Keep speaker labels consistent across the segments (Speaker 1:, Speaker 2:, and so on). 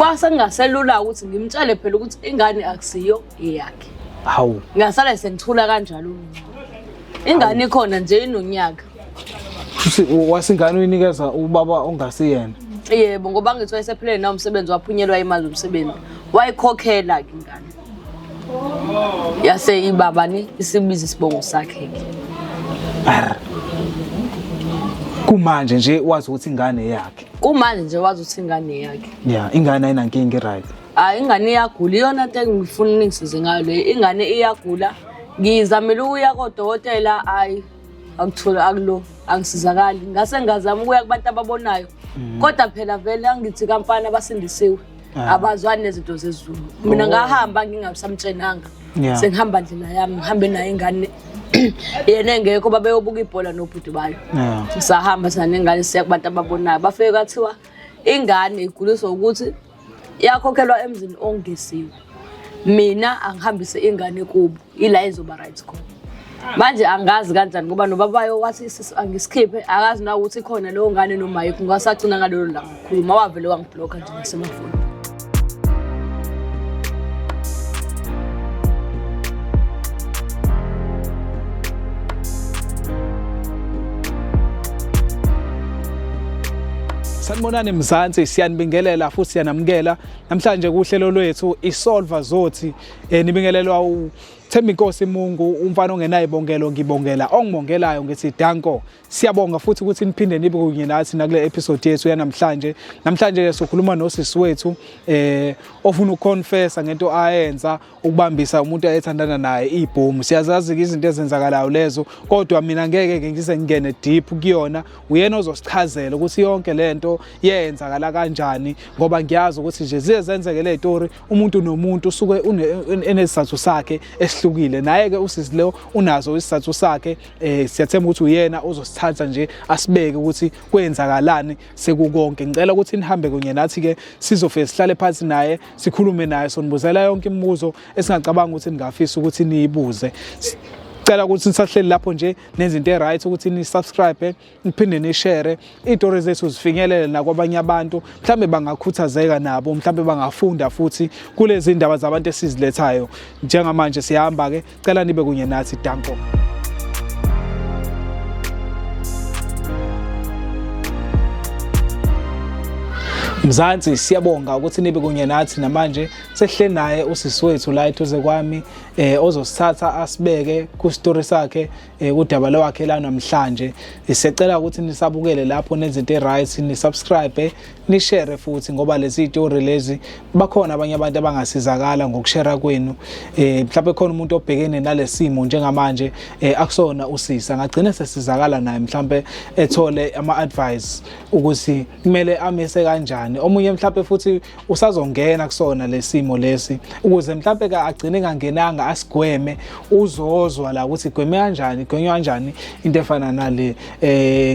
Speaker 1: kwase ngingaselula ukuthi ngimtshele phela ukuthi ingane akusiyo iyakhe.
Speaker 2: Hawu.
Speaker 1: Ngasala sengithula kanjalo. Ingane ikhona nje inonyaka.
Speaker 2: Wasingane uyinikeza ubaba ongasiyena.
Speaker 1: Yebo ngoba ngithi wayesephele na umsebenzi waphunyelwa imali umsebenzi. Wayikhokhela ke ingane. Yase ibaba ni isibiza isibongo sakhe ke.
Speaker 2: Kumanje nje wazi ukuthi ingane yakhe.
Speaker 1: Kumanje nje wazi ukuthi ingane yakhe.
Speaker 2: Yeah, ingane ayinankinga right.
Speaker 1: Ingane iyagula iyona into engifuna ningisize ngayo le. Ingane iyagula. Ngizamela ukuya kodokotela akuthola akulo angisizakali. Ngase ngazama ukuya kubantu ababonayo. Kodwa phela vele angithi kampani abasindisiwe. Abazwani nezinto zezulu. Mina ngahamba ngingasamtshenanga. Sengihamba ndlela yami ngihambe naye ingane. Yena engekho babeyobuka ibhola nobhuti bayo. Sahamba sana ingane siya kubantu ababonayo. Bafike kwathiwa ingane iguliswa ukuthi yakhokhelwa emzini ongesiwe. Mina angihambise ingane kubo ila izoba right khona. Manje angazi kanjani ngoba nobabayo wathi angisikhiphe akazi na ukuthi khona leyo ngane noma yikho ngasagcina ngalelo la ngikhuluma wavele wangibloka nje ngasemafoni.
Speaker 2: Sanibonani Mzansi, siyanibingelela futhi siyanamukela namhlanje kuhlelo lwethu iSolva Zothi. Nibingelelwa Themba Inkosi Mungu, umfana ongenayo ibongelo ngibongela ongibongelayo ngithi danko. Siyabonga futhi ukuthi niphinde nibe kunye nathi nakule episode yethu yanamhlanje. Namhlanje sokhuluma nosisi wethu ofuna ukuconfessa ngento ayenza ukubambisa umuntu ayethandana naye ibhomu. Siyazazi izinto ezenzakalayo lezo kodwa mina ngeke ngize ngingene deep kuyona. Uyena ozosichazela ukuthi yonke lento yenzakala kanjani ngoba ngiyazi ukuthi nje ziyenzeke le story umuntu nomuntu usuke enesizathu sakhe esihlukile. Naye ke usisi lo unazo isizathu sakhe. Siyathemba ukuthi uyena ozosithatha nje asibeke ukuthi kwenzakalani sekukonke. Ngicela ukuthi nihambe kunye nathi ke sizofike sihlale phansi naye sikhulume naye sonibuzela yonke imibuzo esingacabanga ukuthi ningafisa ukuthi niyibuze. Cela ukuthi nisahleli lapho nje nezinto eziright ukuthi ni subscribe niphinde ni share izitori zethu zifinyelele nakwabanye abantu mhlambe bangakhuthazeka nabo mhlambe bangafunda futhi kulezi indaba zabantu esizilethayo. Njengamanje siyahamba ke cela nibe kunye nathi danko. Mzansi siyabonga ukuthi nibe kunye nathi namanje sehleli naye usisi wethu la eduze kwami ozosithatha asibeke ku story sakhe udaba lwakhe la namhlanje. Sicela ukuthi nisabukele lapho nezinto eziright ni subscribe ni share futhi ngoba lezi story lezi bakhona abanye abantu abangasizakala ngokushare kwenu. Mhlawumbe khona umuntu obhekene nalesimo njengamanje akusona usisi angagcina sesizakala naye mhlawumbe ethole ama advice ukuthi kumele amise kanjani. Omunye mhlawumbe futhi usazongena kusona lesimo lesi ukuze mhlawumbe ka agcine kangenanga asigweme uzozwa la ukuthi gweme kanjani gwenywa kanjani into efana nale.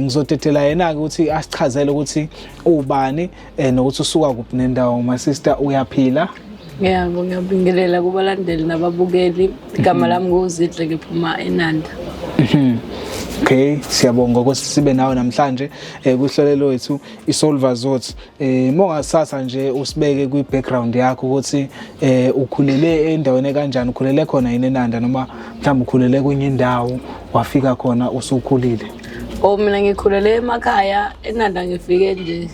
Speaker 2: Ngizotethela yena ukuthi asichazele ukuthi ubani nokuthi usuka kuphi nendawo. My sister uyaphila?
Speaker 1: Yebo ngiyabingelela kubalandeli nababukeli. Igama lami nguZidle ngiphuma eNanda.
Speaker 2: Okay, siyabonga ukuthi sibe nawe namhlanje kuhlelo lwethu iSolva Zothi. Mongasasa nje usibeke kwi background yakho ukuthi ukhulele endaweni kanjani, ukhulele khona yini eNanda noma mhlawumbe ukhulele kwenye indawo wafika khona usukhulile?
Speaker 1: Mina ngikhulele emakhaya eNanda ngifike nje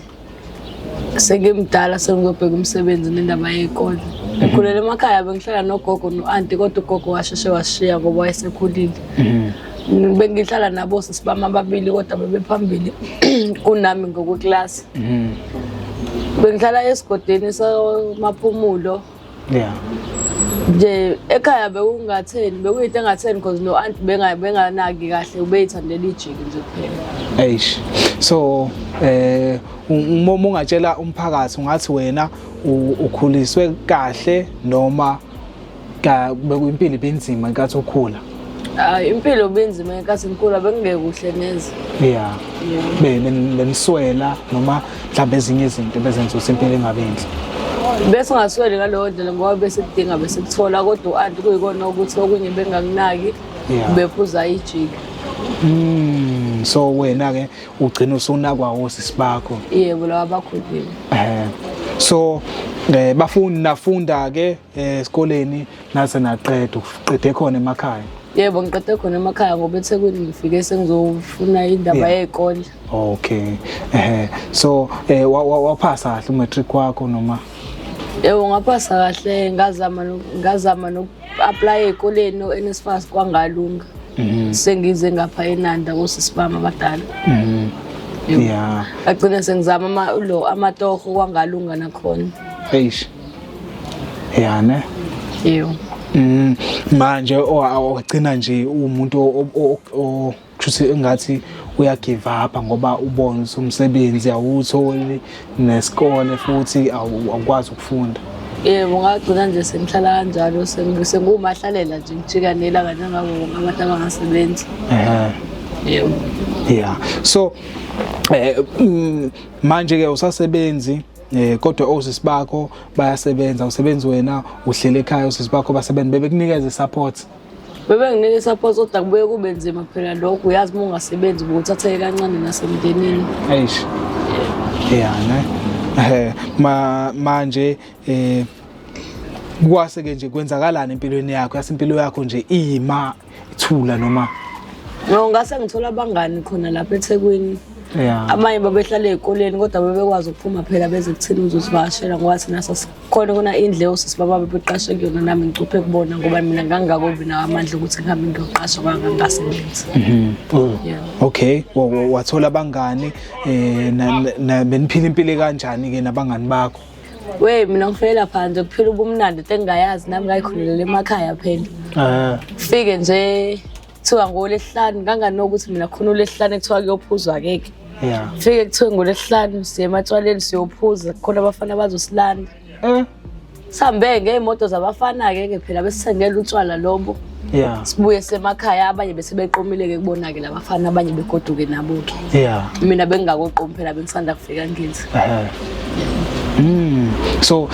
Speaker 1: sengimdala sengiyobheka umsebenzi nendaba yezikole. Ngikhulele emakhaya bengihlala nogogo no-auntie kodwa ugogo washeshe washiya ngoba wayesekhulile. Bengihlala nabo sisibama ababili kodwa bebephambili kunami ngokuklasi. Bengihlala esigodini samaphumulo. Nje ekhaya bekungatheni bekuyinto engatheni because no auntie benganaki kahle ubeyithandela ijiki nje kuphela.
Speaker 2: Eish. So uma ungatshela umphakathi ungathi wena ukhuliswe kahle noma bekuyimpilo ibinzima nkathi ukhula?
Speaker 1: Impilo benzima ngenkathi ngikhula bengeke kuhle neze.
Speaker 2: Yeah. Beniswela noma mhlawumbe ezinye izinto bezenza ukuthi impilo engabenzi.
Speaker 1: Bese ngaswele ngalowo ndlela ngoba bese kudinga bese kuthola kodwa uanti kuyikona ukuthi okunye bengakunaki bephuza ijiki.
Speaker 2: So wena ke ugcina usunakwa osisi bakho?
Speaker 1: Yebo lawa abakhulile.
Speaker 2: So bafundi nafunda ke esikoleni nase naqeda khona emakhaya.
Speaker 1: Yebo ngiqede khona emakhaya ngoba eThekwini ngifike sengizofuna indaba yezikole.
Speaker 2: Okay. So waphasa kahle umatric wakho noma?
Speaker 1: Yebo ngaphasa kahle ngazama noku-apply ezikoleni no-NSFAS kwangalunga. Sengize ngapha eNanda kosisibama abadala.
Speaker 2: Yeah.
Speaker 1: Agcina sengizama amatoho kwangalunga nakhona.
Speaker 2: Eish. Yeah ne?
Speaker 1: Yebo.
Speaker 2: Manje wagcina nje umuntu kushuthi engathi uya give up ngoba ubona umsebenzi awutholi nesikole futhi awukwazi ukufunda.
Speaker 1: Yebo ngagcina nje sengihlala kanjalo sengumahlalela nje ngijikanela kanjengabo abantu abangasebenzi. Yebo.
Speaker 2: Yeah. So manje ke usasebenzi kodwa osisi bakho bayasebenza usebenzi wena uhlele ekhaya osisi bakho basebenza bebekunikeza support.
Speaker 1: Bebenginike support kodwa kubuye kube nzima phela lokho uyazi uma ungasebenzi ukuthatheke kancane nasemndenini.
Speaker 2: Eish. Yeah ne. Manje kwase ke nje kwenzakalana empilweni yakho yasimpilo yakho nje iyima ithula noma
Speaker 1: no ngase ngithola abangani khona lapha eThekwini.
Speaker 2: Yeah.
Speaker 1: Abanye babehlala ezikoleni kodwa bebekwazi ukuphuma phela beze kuthina uzosivashela ngoba thina sasikhona kuna indle sisibaba bebeqashe kuyona nami ngicuphe kubona ngoba mina ngangingakobi nawo amandla ukuthi ngihambe ngiyoqasha kwangangasebenzi.
Speaker 2: Okay, wathola abangani na beniphila impilo kanjani ke nabangani bakho?
Speaker 1: Mina ngifike lapha nje kuphila ubumnandi engingayazi nami ngayikhulele emakhaya phela. Fike nje kuthiwa ngoLesihlanu nganganokuthi mina khona uLesihlanu ekuthiwa kuyophuzwa keke.
Speaker 2: Yeah.
Speaker 1: Fike kuthiwa ngoLesihlanu siye ematshwaleni siyophuza khona abafana abazosilanda. Sihambe ngeemoto zabafana ke phela besithengela utshwala lobo.
Speaker 2: Yeah.
Speaker 1: Sibuye semakhaya abanye bese beqomile ke kubona ke labafana abanye begoduke nabo ke.
Speaker 2: Yeah.
Speaker 1: Mina bengingakoqomi phela bengisanda kufika ngithi.
Speaker 2: So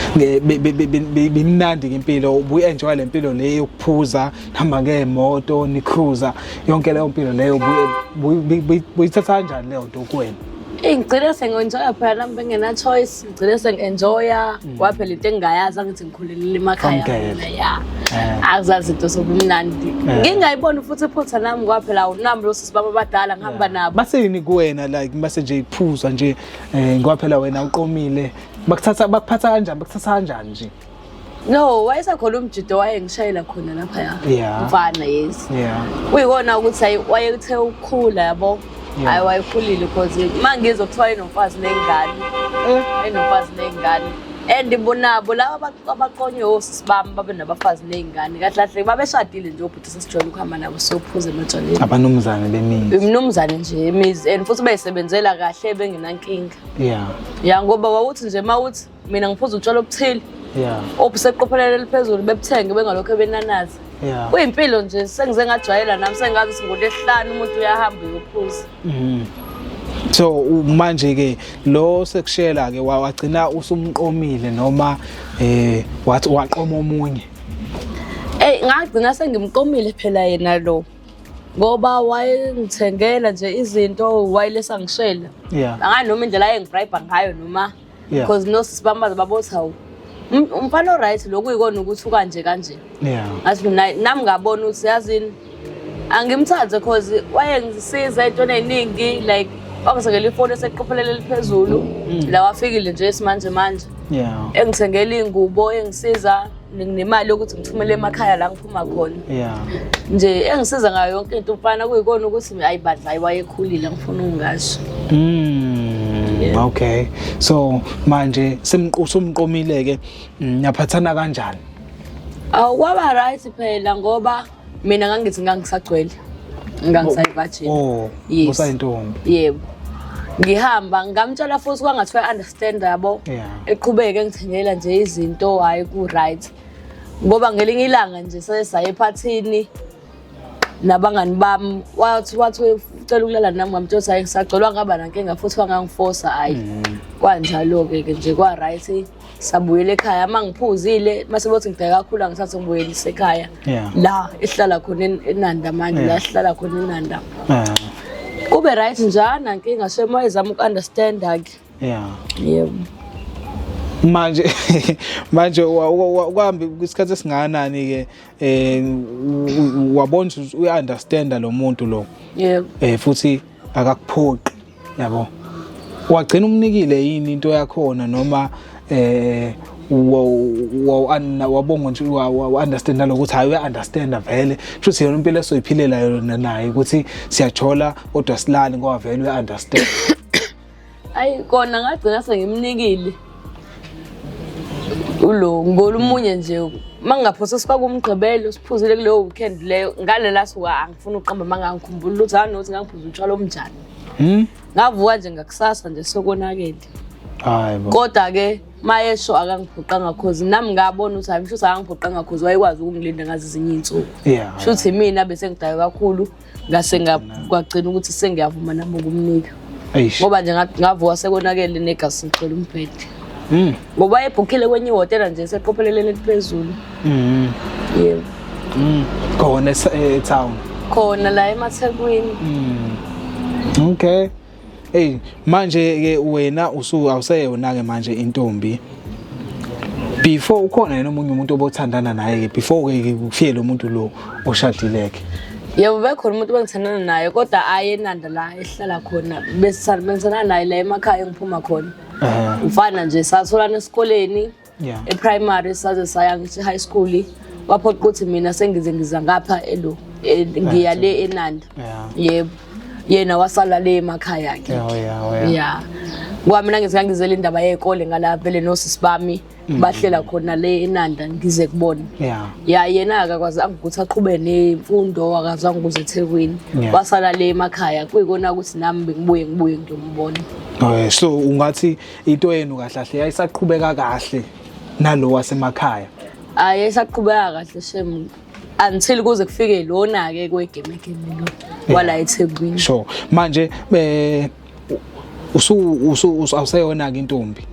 Speaker 2: bimnandi ngempilo ubuye enjoy lempilo leyo yokuphuza hamba ngeemoto ni cruiser yonke leyo mpilo leyo buyithatha kanjani leyo nto kuwena?
Speaker 1: Ngigcina sengenjoya phela nami bengena choice ngigcina sengenjoya ngoba phela into engingayazi angithi ngikhulelile emakhaya ya akuzazi into sobumnandi ngingayibona futhi iphutha nami ngoba phela awunami lo sisibaba abadala ngihamba nabo
Speaker 2: baseni kuwena like base nje iphuzwa nje ngoba phela wena uqomile bakuphatha kanjani nje?
Speaker 1: No, wayesakhona umjido wayengishayela khona lapha ya mfana yes uyikona ukuthi wayethe ukukhula yabo hayi wayekhulile because mangizwe kuthiwa inomfazi nengane enomfazi nengane and bonabo laba abaqonywe osisibami babe nabafazi nengane kahle kahle babeshadile nje obhuti sesijwayele ukuhamba nabo siyophuza ematshwaleni
Speaker 2: abanomzane bemizi
Speaker 1: umnomzane nje emizi and futhi bayisebenzela kahle bengenankinga ya ngoba wawuthi nje mawuthi mina ngiphuza utshwala obuthile obuseqophelele liphezulu bebuthenge bengalokho benanaza kuyimpilo nje sengize ngajwayela nami sengazi ukuthi ngoLesihlanu umuntu uyahamba uyophuza.
Speaker 2: So manje ke lo sekushela ke wagcina usumqomile noma wathi waqoma omunye?
Speaker 1: Ngagcina sengimqomile phela yena lo ngoba wayengithengela nje izinto wayelesa ngishela. Angani noma indlela ayengibribe ngayo noma because nosibamba babothi hawu umfana oright lokuyikona ukuthi ukanje kanje. Ngathi nami ngabona ukuthi yazini angimthathe because wayengisiza into eziningi like wakusengela ifoni eseqophelele liphezulu la wafikile nje esimanje manje engithengela ingubo engisiza nemali yokuthi ngithumele emakhaya la ngiphuma khona nje engisiza ngayo yonke into umfana kuyikona ukuthi ayibadla wayekhulile ngifuna ungasho.
Speaker 2: Okay, so manje semqomile ke yaphathana kanjani?
Speaker 1: Kwaba right phela ngoba mina ngangithi ngangisagcwele ngangisayivajini.
Speaker 2: Usayintombi?
Speaker 1: Yebo. Ngihamba ngamtshela futhi kwangathiwa understand yabo eqhubeke ngithengela nje izinto hayi ku right ngoba ngelinye ilanga nje sesaye ephathini nabangani bami wathi ucela ukulala nami ngamtshela hayi ngisagcolwa ngaba nankinga futhi wangangiforce hayi kwanjalo ke nje kwa right sabuyela ekhaya mangiphuzile mase bothi ngideka kakhulu ngithathe ngibuyelise ekhaya la ehlala khona eNanda manje la ehlala khona eNanda kube right njana inkinga shema izama ukunderstand ke yebo
Speaker 2: manje uhambe isikhathi esingakanani ke wabona uya-understanda lo muntu lo
Speaker 1: yebo
Speaker 2: futhi akakuphoqi yabo wagcina umnikile yini into yakhona noma wabonga nje wa-understanda lokuthi hayi uya-understanda vele futhi yona impilo esoyiphilela yona naye ukuthi siyajhola kodwa silali ngoba vele uya-understand.
Speaker 1: Ayi kona ngagcina sengimnikile ulo ngolumunye nje mangaphose sifaka umgqibelo siphuzile kuleyo weekend leyo ngalela suka angifuna uqamba mangangikhumbula ukuthi anothi ngangiphuza utshwala omnjani ngavuka nje ngakusasa nje sokonakele
Speaker 2: hayibo
Speaker 1: kodwa ke mayesho akangiphoqanga cause nami ngabona ukuthi hayi msho akangiphoqanga cause wayekwazi ukungilinda ngazi ezinye insuku futhi mina bese ngidayo kakhulu ngase ngagcina ukuthi sengiyavuma nami ukumnika ngoba nje ngavuka sekonakele negasi ngicela umphethe ngoba ebhukhile kwenye ihotela nje seqopheleleni eliphezulu yebo
Speaker 2: khona e-town
Speaker 1: khona la eMathekwini
Speaker 2: okay hey manje ke wena awuseyona ke manje intombi before ukhona yena omunye umuntu obothandana naye ke before ke kufike lo muntu lo oshadileke
Speaker 1: yebo bekhona umuntu bengithandana naye kodwa ayenanda la ehlala khona besisebenzana naye la emakhaya ngiphuma khona ufana nje satholana esikoleni e-primary saze saya ngithi high school waphoqa ukuthi mina sengiza ngapha ngiya le eNanda yebo yena wasala le emakhaya ke ngoba mina ngizele indaba yezikole ngala vele nosisi bami bahlela khona le eNanda ngize kubona yena akakwazi ukuthi aqhubeke nemfundo akazange ukuze eThekwini wasala le emakhaya kuyikona ukuthi nami ngibuye ngiyombona.
Speaker 2: So ungathi into yenu kahle yayisaqhubeka kahle nalo wasemakhaya
Speaker 1: ayesaqhubeka kahle shem until kuze kufike lona ke kwegame lo wala eThekwini.
Speaker 2: Sure manje awuseyona ke intombi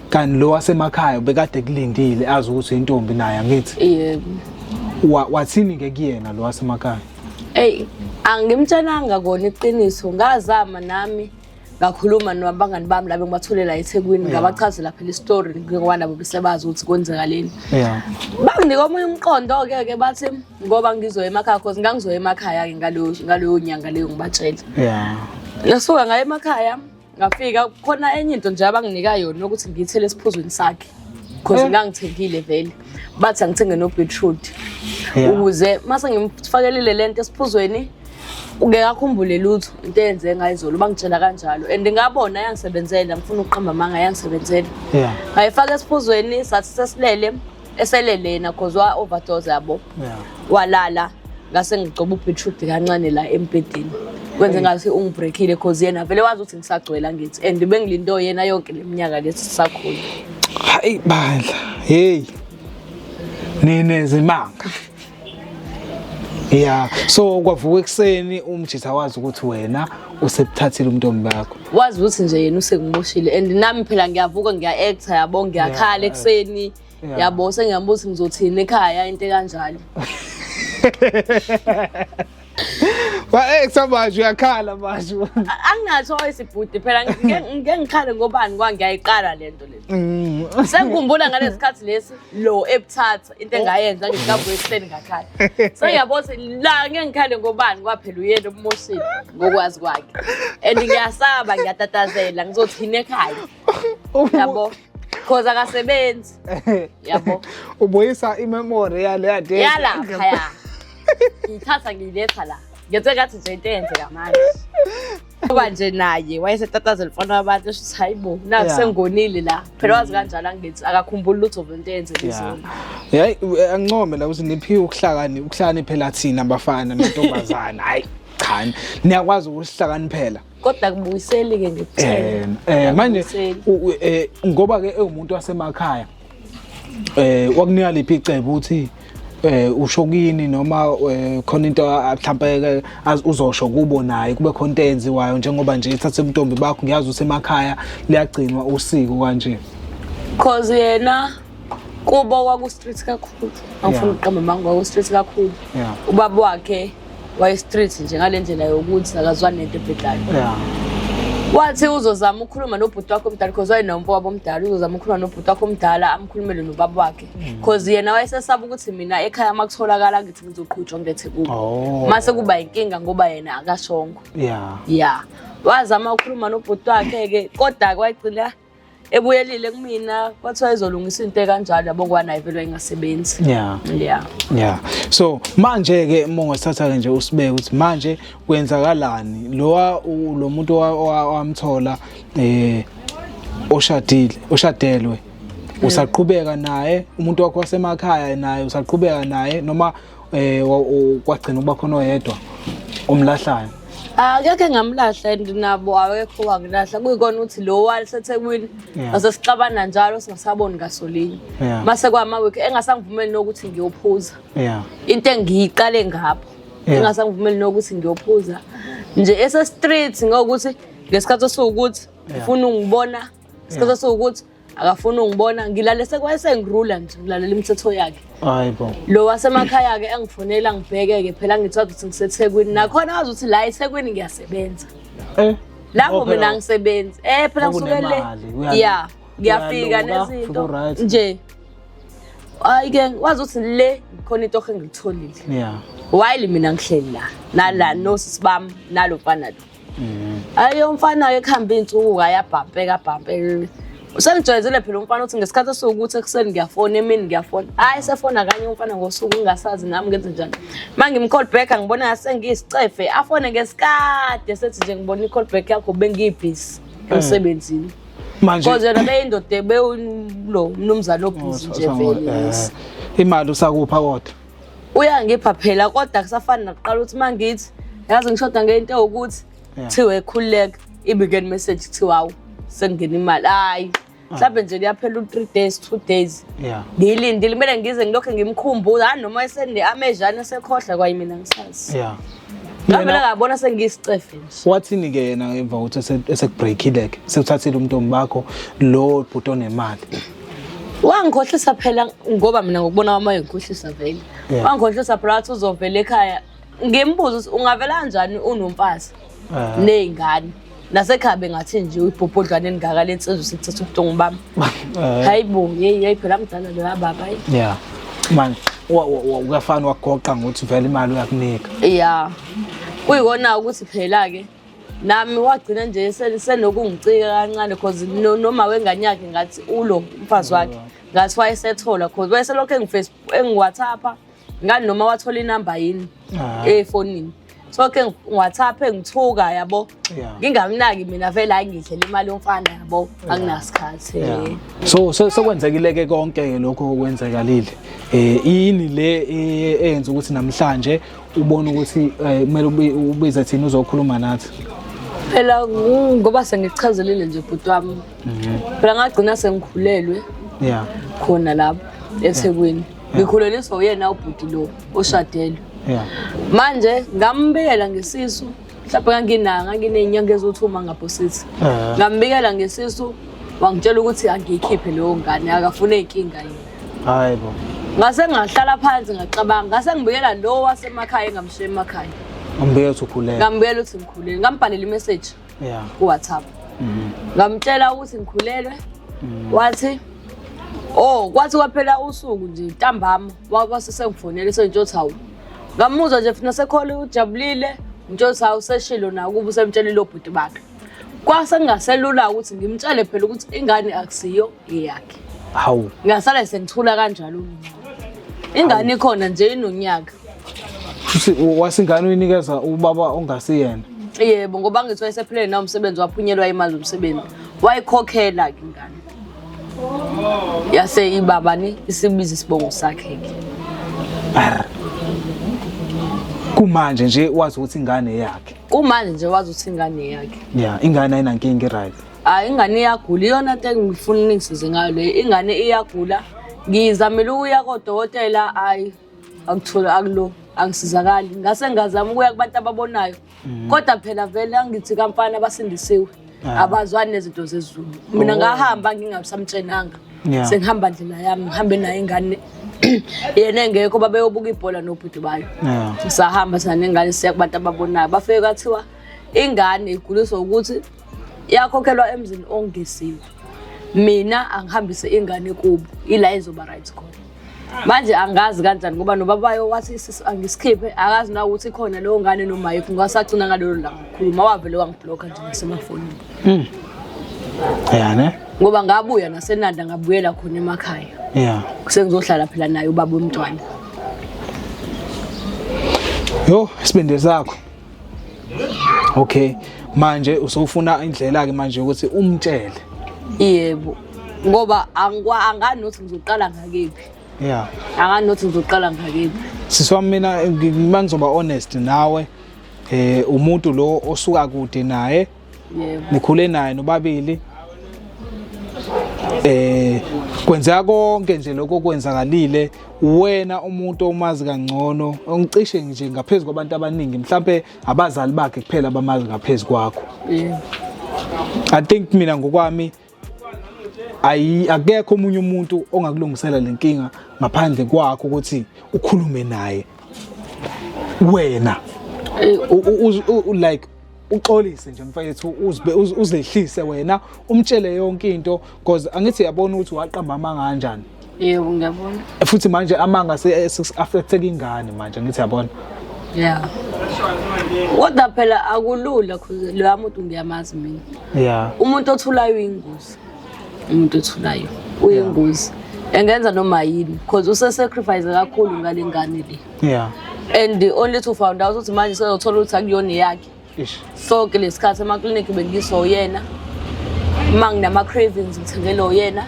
Speaker 2: kanti lo wasemakhaya bekade kulindile azi ukuthi intombi naye angithi
Speaker 1: yebo
Speaker 2: wathini ke kuyena lo wasemakhaya
Speaker 1: angimtshelanga kona iqiniso ngazama nami ngakhuluma nabangani bami la bengibatholela eThekwini ngabachazela phela istory ngoba nabo besebazi ukuthi kwenzakaleni banginika omunye umqondo ke bathi ngoba ngizoya emakhaya cause ngangizoya emakhaya ke ngaleyo nyanga leyo ngibatshela ngasuka ngaye emakhaya ngafika khona enye into nje abanginika yona ukuthi ngiyithele esiphuzweni sakhe cause ngangithengile vele bathi angithenge no beetroot ukuze mase ngimfakelile lento esiphuzweni ungekakhumbule lutho into eyenze ngayizolo bangitshela kanjalo and ngabona yangisebenzela ngifuna uqamba manga yangisebenzela ngayifaka esiphuzweni sathi sesilele eselelena cause wa overdose yabo walala ngase ngigcoba ubeetroot kancane la empedini kwenze ngathi ungibreakile cause yena vele wazi ukuthi ngisagcwela ngithi and bengilindo yena yonke leminyaka lethi sisakhula.
Speaker 2: Hayi bandla hey ninezimanga so kwavuka ekseni umjitha wazi ukuthi wena usebuthathile umntombi bakho
Speaker 1: wazi ukuthi nje yena usengiboshile and nami phela ngiyavuka ngiya-actor yabo ngiyakhala ekseni yabo sengiyambuza ngizothini ekhaya into kanjalo
Speaker 2: wa-actor manje uyakhala manje
Speaker 1: angina-choice ibhuti phela ngeke ngikhale ngobani ngiyayiqala lento le sengikhumbula ngalesi sikhathi lesi lo ebuthatha into engayenza ngikavuka ekuseni ngakhala sengiyabona la ngeke ngikhale ngobani kwaphela uyena omoshile ngokwazi kwakhe and ngiyasaba ngiyatatazela ngizothini ekhaya yabo cause akasebenzi yabo
Speaker 2: ubuyisa imemory yala
Speaker 1: khaya ngithatha ngiletha la ngithe ngathi nje into eyenzeka manje ngoba nje naye wayesetatazela mfana wabantu esho ukuthi hayibo naku sengonile la phela wazi kanjalo angithi akakhumbula lutho into eyenzeka izolo
Speaker 2: hayi angincome la ukuthi niphiwe ukuhlakani phela thina abafana nentombazana hayi cha niyakwazi ukuhlakaniphela
Speaker 1: kodwa kubuyiseli ke ngikuthela
Speaker 2: manje ngoba ke umuntu wasemakhaya wakunika liphi icebo uthi ushokini noma khona into mhlambe uzosho kubo naye kube khona into enziwayo njengoba nje ithathe umntombi bakho ngiyazi usemakhaya liyagcinwa usiko kanje
Speaker 1: cause yena kubo kwaku street kakhulu angifuna uqamba manga kwaku street kakhulu ubaba wakhe waye street nje ngalendlela yokuthi akazwani nento ebhedayo Wathi uzozama ukukhuluma nobhuti wakho omdala because wayenomfowabo omdala uzozama ukukhuluma nobhuti wakho omdala amkhulumele nobaba wakhe because yena wayesesaba ukuthi mina ekhaya makutholakala ngithi ngizoqhutshwa ngethe kubo mase kuba inkinga ngoba yena akashongo yeah wazama ukukhuluma nobhuti wakhe ke kodwa kwagcina ebuyelile kumina kwathiwa izolungisa into kanjalo yabo kwanayo vele ingasebenzi
Speaker 2: yeah so manje ke mongasithatha ke nje usibeke ukuthi manje kwenzakalani lo muntu wamthola oshadelwe usaqhubeka naye umuntu wakho wasemakhaya naye usaqhubeka naye noma kwagcina ukuba khona oyedwa omlahlayo?
Speaker 1: Ngeke ngamlahla nabo awekho wangilahla kuyikona ukuthi lo waliseThekwini asesixabana njalo singasaboni ngasolinye mase kwamawiki engasangivumeli nokuthi ngiyophuza into engiyiqale ngapho engasangivumeli nokuthi ngiyophuza nje ese-street ngokuthi ngesikhathi sokuthi ufuna ungibona isikhathi sokuthi akafuna ungibona ngilale sekwayesengirula nje ngilalela imithetho yakhe.
Speaker 2: Hayibo.
Speaker 1: Lo wasemakhaya ke engifonela ngibheke ke phela ngithiwa ukuthi ngiseThekwini nakhona wazi ukuthi la eThekwini ngiyasebenza. Lapho mina ngisebenza. Phela ngisukele yeah ngiyafika nezinto nje. Ayike wazi ukuthi le khona into engilitholile. While mina ngihleli la nala nosisi bami nalo mfana lo. Ayo mfana ke khamba insuku ayabhampeka bhampeka. Usengijwayezile phela umfana uthi ngesikhathi sokuthi ekuseni ngiyafona emini ngiyafona sefona kanye umfana ngosuku ngingasazi nami ngenze njani manje call back ngibona ngasengiyisicefe afone ngesikade sethi nje ngibona i call back yakho bengibusy emsebenzini manje kodwa yena beyindoda lo mnumzane obusy nje vele
Speaker 2: imali usakupha kodwa
Speaker 1: uyangipha phela kodwa kusafana naqala ukuthi mangithi yazi ngishoda ngento ukuthi thiwe khuleka ibigeni message thiwa sengena imali hayi mhlawumbe nje liyaphela u3 days 2 days ngilindile kumele ngize ngilokho ngimkhumbuza noma esende amejana sekhohla kwayi mina ngisazi ngabe ngabona sengiyisicefe nje
Speaker 2: wathini ke yena emva ukuthi esekubreakile ke sekuthathile umuntu ombakho lo bhuti onemali
Speaker 1: wangikhohlisa phela ngoba mina ngokubona kwami ngikhohlisa vele wangikhohlisa phela ukuthi uzovela ekhaya ngimbuza ukuthi ungavela kanjani unomfazi nezingane nasekhabe ngathi nje uyibhobhodlwane engaka lensizwe sithatha ubudongo bami hayibo hey phela mdala lo baba
Speaker 2: man uyafana wagoqa ngokuthi vele imali uyakunika
Speaker 1: kuyikona ukuthi phela ke nami wagcina nje senokungicika kancane because noma wengane yakhe ngathi ulo umfazi wakhe ngathi wayesethola because wayeselokho engiWhatsApp ngani noma wathola inamba yini efonini so ke WhatsApp engithuka yabo ngingamnaki mina vele ayingidlela imali yomfana yabo anginasikhathi
Speaker 2: so kwenzekile ke konke lokho okwenzakalile yini le eyenza ukuthi namhlanje ubone ukuthi kumele ubize thina uzokhuluma nathi
Speaker 1: phela ngoba sengichazelile nje bhuti wami phela ngagcina sengikhulelwe khona lapho eThekwini ngikhuleliswa uyena ubhuti lo oshadelwe manje ngambikela ngesisu mhlawumbe nginezinyanga ezothuma ngaphosithi ngambikela ngesisu wangitshela ukuthi angiyikhiphe leyo ngane akafuna izinkinga yini
Speaker 2: hayibo
Speaker 1: ngase ngahlala phansi ngacabanga ngase ngibikela lo wasemakhaya engamshiya emakhaya
Speaker 2: ngambikela ukuthi ukhulele
Speaker 1: ngambikela ukuthi ngikhulele ngambhalela imessage ku WhatsApp ngamtshela ukuthi ngikhulelwe wathi kwathi kwaphela usuku nje ntambama wasesengifonela sentshothi hawu ngamuzwa nje funa sekhola ujabulile ntshothi hawu seshilo na kuba usemtshelile obhuti bakhe kwase ngingaselula ukuthi ngimtshele phela ukuthi ingane akusiyo eyakhe
Speaker 2: hawu
Speaker 1: ngasala sengithula kanjalo ingane ikhona nje inonyaka
Speaker 2: wasingane uyinikeza ubaba ongasiyena
Speaker 1: yebo ngoba ngithi wayesephilele na umsebenzi waphunyelwa imali umsebenzi wayikhokhela ke ingane yase ibabani isibiza isibongo sakhe ke
Speaker 2: kumanje nje wazi ukuthi ingane yakhe
Speaker 1: kumanje nje wazi ukuthi ingane yakhe
Speaker 2: ingane ayinankinga iright
Speaker 1: ingane iyagula iyona into engifuna ningisize ngayo le ingane iyagula ngizamela ukuya kodokotela akuthola akulo angisizakali ngase ngazama ukuya kubantu ababonayo kodwa phela vele angithi kamfana abasindisiwe abazwani nezinto zezulu mina ngahamba ngingasamtshenanga sengihamba ndlela yami ngihambe nayo ingane yena engekho babeyobuka ibhola nobhuti bayo sahamba sana nengane siya kubantu ababonayo bafike kwathiwa ingane iguliswa ukuthi iyakhokhelwa emzini ongesiwe. Mina angihambise ingane kubo ila izoba right khona. Manje angazi kanjani ngoba nobabayo wathi angisikhiphe akazi na ukuthi khona leyo ngane noma yiphi ngasagcina ngalelo la ngikhuluma wavele wangibloka nje ngasemafonini.
Speaker 2: Ne?
Speaker 1: Ngoba ngabuya nasenanda ngabuyela khona emakhaya. Sengizohlala phela naye ubaba womntwana.
Speaker 2: Yo, isibindi sakho. Okay, manje usufuna indlela ke manje ukuthi umtshele.
Speaker 1: Yebo. Ngoba angani nothi ngizoqala ngakephi. Angani nothi ngizoqala ngakephi.
Speaker 2: Siswami mina mangizoba honest nawe, umuntu lo osuka kude naye.
Speaker 1: Yebo.
Speaker 2: Nikhule naye nobabili. Kwenzeka konke nje lokho kwenzakalile wena umuntu omazi kangcono ongicishe nje ngaphezulu kwabantu abaningi mhlambe abazali bakhe kuphela abamazi ngaphezulu kwakho. I think mina ngokwami akekho omunye umuntu ongakulungisela lenkinga ngaphandle kwakho ukuthi ukhulume naye wena like uxolise nje mfethu uzehlise wena umtshele yonke into because angithi yabona ukuthi waqamba amanga kanjani.
Speaker 1: Yebo ngiyabona.
Speaker 2: Futhi manje amanga affecteka ingane manje angithi yabona.
Speaker 1: Kodwa phela akulula because lo muntu ngiyamazi mina. Umuntu othulayo uyingozi. Umuntu othulayo uyingozi. Engenza noma yini because usesacrifice kakhulu ngale ngane le. And the only to found out ukuthi manje sezothola ukuthi akuyona yakhe. So ke lesikhathi emaklinikhi bengiso yena. Manginama cravings ngithengelo yena.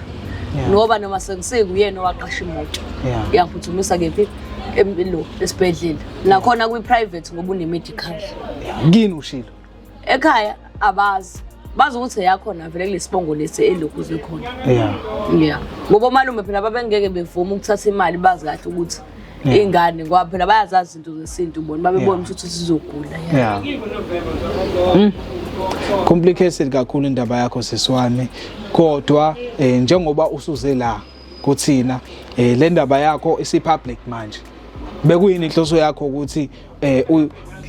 Speaker 1: Ngoba noma sengisiku yena waqasha imoto. Ngiyaphuthumisa kephi empilo esibhedlela. Nakhona kwi private ngoba une medical.
Speaker 2: Ngini ushilo?
Speaker 1: Ekhaya abazi. Bazi ukuthi yakhona vele kulesibongo lesi elokhu zikhona. Ngoba malume phela babengeke bevuma ukuthatha imali bazi kahle ukuthi ingane ngoba phela bayazazi izinto zesintu bona babebona ukuthi sizogula.
Speaker 2: Complicated kakhulu indaba yakho siswami kodwa njengoba usuze la kuthina le ndaba yakho isipublic manje bekuyini inhloso yakho ukuthi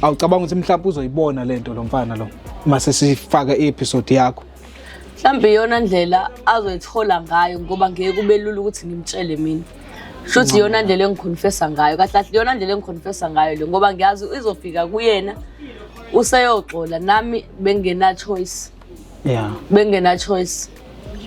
Speaker 2: awucabanga ukuthi mhlawumbe uzoyibona lento lo mfana lo mase sifaka i-episode yakho
Speaker 1: mhlawumbe iyona ndlela azoyithola ngayo ngoba ngeke kube lula ukuthi ngimtshele mina shothi iyona ndlela engiconfessa ngayo kahle iyona ndlela engiconfessa ngayo le ngoba ngiyazi izofika kuyena useyoxola nami bengena choice. Bengena choice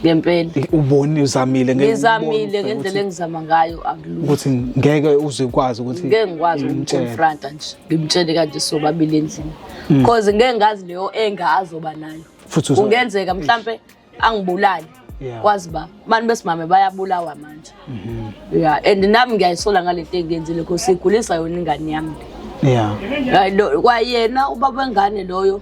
Speaker 1: ngempela.
Speaker 2: Uboni uzamile
Speaker 1: ngizamile ngendlela engizama ngayo akulula
Speaker 2: ukuthi ngeke uzikwazi ukuthi
Speaker 1: ngeke ngikwazi ukuconfronta nje ngimtshele kanje sobabili endlini because ngeke ngazi leyo enga azoba nayo kungenzeka mhlambe angibulali kwazi ba manje besimame bayabulawa manje. And nami ngiyayisola ngalento engenzile because igulisa yona ingane yami. Kwayena ubaba wengane loyo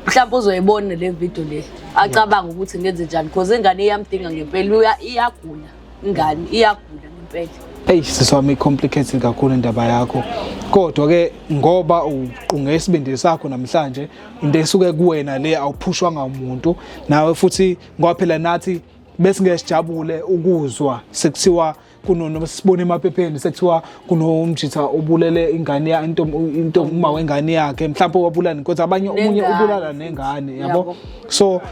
Speaker 1: mhlawumbe uzoyibona le video le acabanga ukuthi ngenze njani because ingane iyamdinga ngempela iyagula ingane iyagula ngempela.
Speaker 2: Siswami complicated kakhulu indaba yakho kodwa ke ngoba uqunge isibindi sakho namhlanje into esuke kuwena le awuphushwanga umuntu nawe futhi ngoba phela nathi bese ngesijabule ukuzwa sekuthiwa kuno sibone emaphepheni sekuthiwa kunomjitha obulele ingane ya into uma wengane yakhe mhlawumbe wabulala kodwa abanye omunye ubulala nengane yabo. So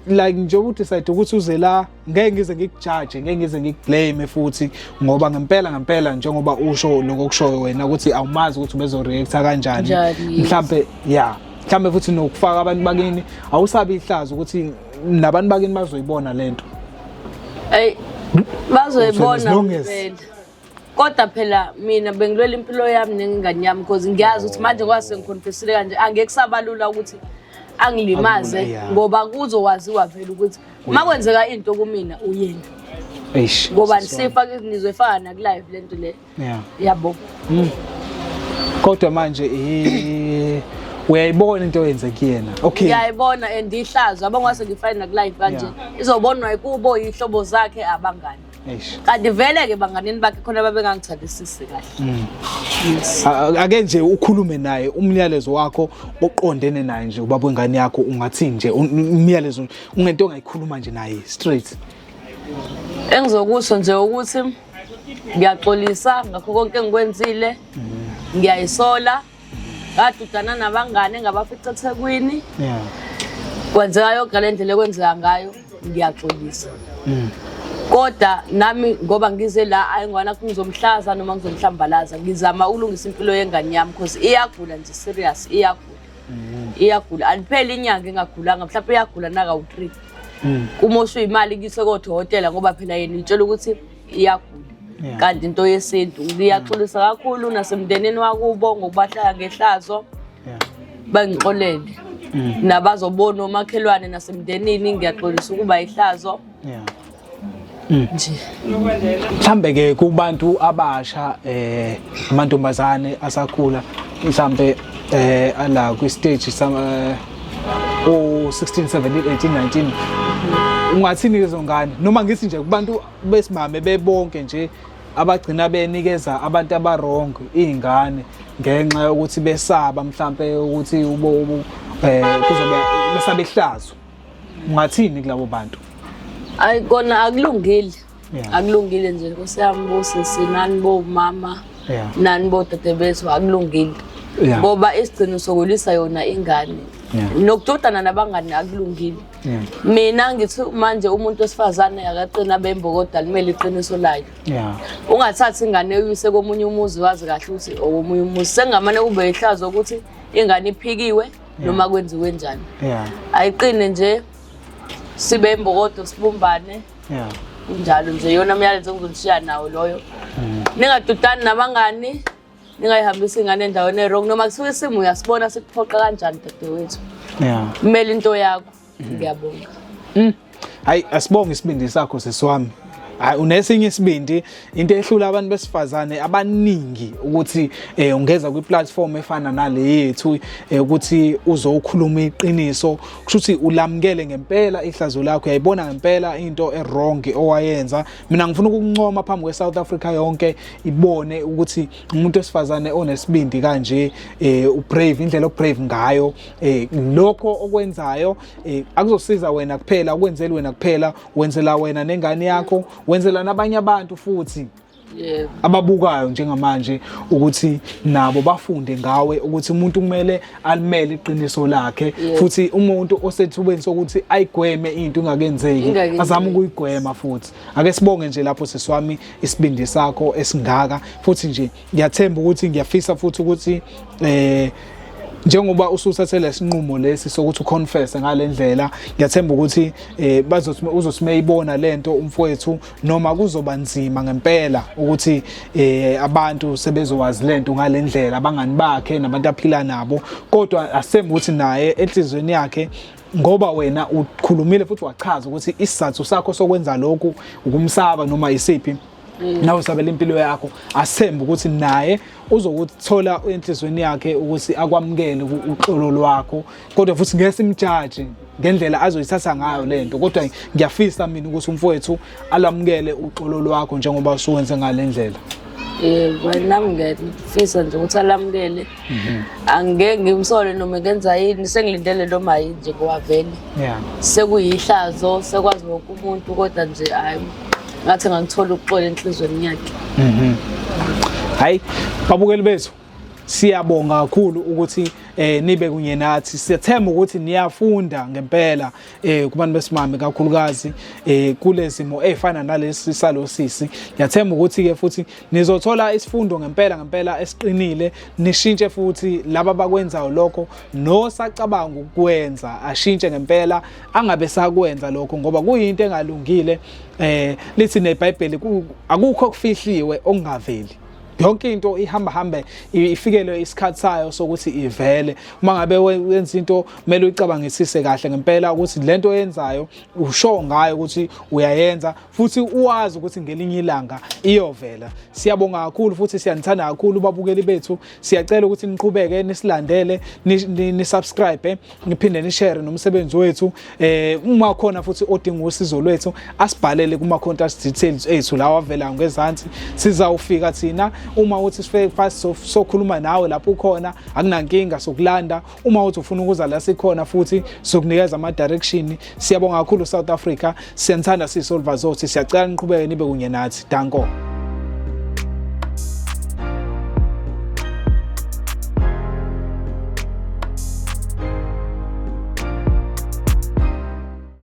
Speaker 2: like nje ukuthi decide ukuthi uze la ngeke ngize ngikujudge ngeke ngize ngikublame futhi ngoba ngempela njengoba usho lokho kushoyo wena ukuthi awumazi ukuthi ubezoreacta kanjani mhlawumbe mhlawumbe futhi nokufaka abantu bakini awusabi ihlazo ukuthi nabantu bakini bazoyibona lento.
Speaker 1: Bazoyibona phela. Kodwa phela mina bengilwela impilo yami nengane yami because ngiyazi ukuthi manje kwase ngiconfessile kanje angeke kusabalula ukuthi angilimaze ngoba kuzowaziwa vele ukuthi makwenzeka into kumina uyena. Ngoba nisifa nizofana ku live lento le. Yabo.
Speaker 2: Kodwa manje uyayibona into oyenzeke yena. Okay.
Speaker 1: Ngiyayibona and ihlazo abangwase ngifayina ku live kanje izobonwa kubo ihlobo zakhe abangani. Kanti vele ke banganeni bakhe khona babengangithandisisi kahle.
Speaker 2: Ake nje ukhulume naye umyalezo wakho oqondene naye nje ubaba wengane yakho ungathi nje umyalezo ungento ongayikhuluma nje naye straight.
Speaker 1: Engizokusho nje ukuthi ngiyaxolisa ngakho konke engikwenzile. Ngiyayisola. Ngadudana nabangane ngabafica eThekwini. kwenzeka yonke le ndlela ekwenzeka ngayo ngiyaxolisa. Kodwa nami ngoba ngize la ayingwana ngizomhlaza noma ngizomhlambalaza ngizama ukulungisa impilo yengane yami because iyagula nje serious iyagula. Iyagula alipheli inyanga engagulanga mhlawumbe iyagula naka u3. Kumosha imali kise kodokotela ngoba phela yena itshela ukuthi iyagula. Kanti into yesintu ngiyaxolisa kakhulu nasemndenini wakubo ngokubahlaya ngehlazo bangixolele. Nabazobona omakhelwane nasemndenini ngiyaxolisa ukuba ihlazo.
Speaker 2: Nje mhlambe ke kubantu abasha amantombazane asakhula mhlambe ala ku stage sama 16 17 18 19 ungathini lezongane noma ngithi nje kubantu besimame bebonke nje abagcina benikeza abantu abarong izingane ngenxa yokuthi besaba mhlambe ukuthi kuzobe besabehlazo ungathini kulabo bantu?
Speaker 1: Ayikona akulungile. Akulungile nje nkosiyami bosisi nani bomama nani bodade bethu akulungile. Ngoba isigcino sokulisa yona ingane. Nokudodana nabangani akulungile. Mina ngithi manje umuntu wesifazane akaqina bembokoda limele iqiniso layo. Ungathathi ingane uyise komunye umuzi wazi kahle ukuthi omunye umuzi sengamane kube ihlazo ukuthi ingane iphikiwe noma kwenziwe njani. Ayiqine nje sibe imbokodo sibumbane. Kunjalo nje yona myalezo engizoshiya nawo loyo. Ningadudani nabangani ningayihambisa ingane endaweni erong noma kusuke isimo uyasibona sikuphoqa kanjani dadewethu. Kumele into yakho. Ngiyabonga.
Speaker 2: Hayi asibonge isibindi sakho sesiwami. Hayi unesinye isibindi into ehlula abantu besifazane abaningi ukuthi ungeza kwi platform efana nale yethu ukuthi uzokhuluma iqiniso kusho ukuthi ulamukele ngempela ihlazo lakho uyayibona ngempela into errong owayenza. Mina ngifuna ukuncoma phambi kwe South Africa yonke ibone ukuthi umuntu wesifazane onesibindi kanje ubrave indlela obrave ngayo lokho okwenzayo akuzosiza wena kuphela ukwenzela wena kuphela wenzela wena nengane yakho wenzela nabanye abantu futhi ababukayo njengamanje ukuthi nabo bafunde ngawe ukuthi umuntu kumele alimele iqiniso lakhe futhi umuntu osethubeni sokuthi ayigweme into ingakenzeki azama ukuyigwema futhi ake sibonge nje lapho sesiwami isibindi sakho esingaka futhi nje ngiyathemba ukuthi ngiyafisa futhi ukuthi njengoba usuthathe lesinqumo lesi sokuthi uconfess ngalendlela ngiyathemba ukuthi uzosimeyibona lento umfowethu noma kuzoba nzima ngempela ukuthi abantu sebezowazi lento ngalendlela abangani bakhe nabantu aphila nabo kodwa asembe ukuthi naye enhlizweni yakhe ngoba wena ukhulumile futhi wachaza ukuthi isizathu sakho sokwenza lokhu ukumsaba noma isiphi nawe usabela impilo yakho asembe ukuthi naye uzokuthola enhlizweni yakhe ukuthi akwamukele uxolo lwakho kodwa futhi ngesimjaji ngendlela azoyithatha ngayo lento kodwa ngiyafisa mina ukuthi umfowethu alamukele uxolo lwakho njengoba usuwenze ngalendlela.
Speaker 1: Wena ngiyafisa nje ukuthi alamukele angeke ngimsole noma ngenza yini sengilindele noma yini nje ngoba vele sekuyihlazo sekwazi wonke umuntu kodwa nje hayi ngathi ngangithola ukuxola enhlizweni yakhe.
Speaker 2: Hayi babukeli bethu siyabonga kakhulu ukuthi nibe kunye nathi siyathemba ukuthi niyafunda ngempela kubantu besimame kakhulukazi kulezimo ezifana nalesi salosisi. Ngiyathemba ukuthi ke futhi nizothola isifundo ngempela esiqinile nishintshe futhi laba bakwenzayo lokho nosacabanga ukwenza ashintshe ngempela angabe sakwenza lokho ngoba kuyinto engalungile. Lithi neBhayibheli akukho okufihliwe okungaveli. Yonke into ihamba ifikele isikhathi sayo sokuthi ivele. Uma ngabe wenza into kumele uyicabangisise kahle ngempela ukuthi lento oyenzayo usho ngayo ukuthi uyayenza futhi uwazi ukuthi ngelinye ilanga iyovela. Siyabonga kakhulu futhi siyanithanda kakhulu babukeli bethu. Siyacela ukuthi niqhubeke nisilandele ni subscribe niphinde ni share nomsebenzi wethu. Uma khona futhi odinga usizo lwethu asibhalele kuma contact details ethu lawa avela ngezansi sizawufika thina. Uma uthi fast sokhuluma nawe lapho ukhona akunankinga sokulanda. Uma uthi ufuna ukuza la sikhona futhi sokunikeza ama direction. Siyabonga kakhulu South Africa. Siyanthanda sisolva zothi siyacela niqhubeke nibe kunye nathi. Danko.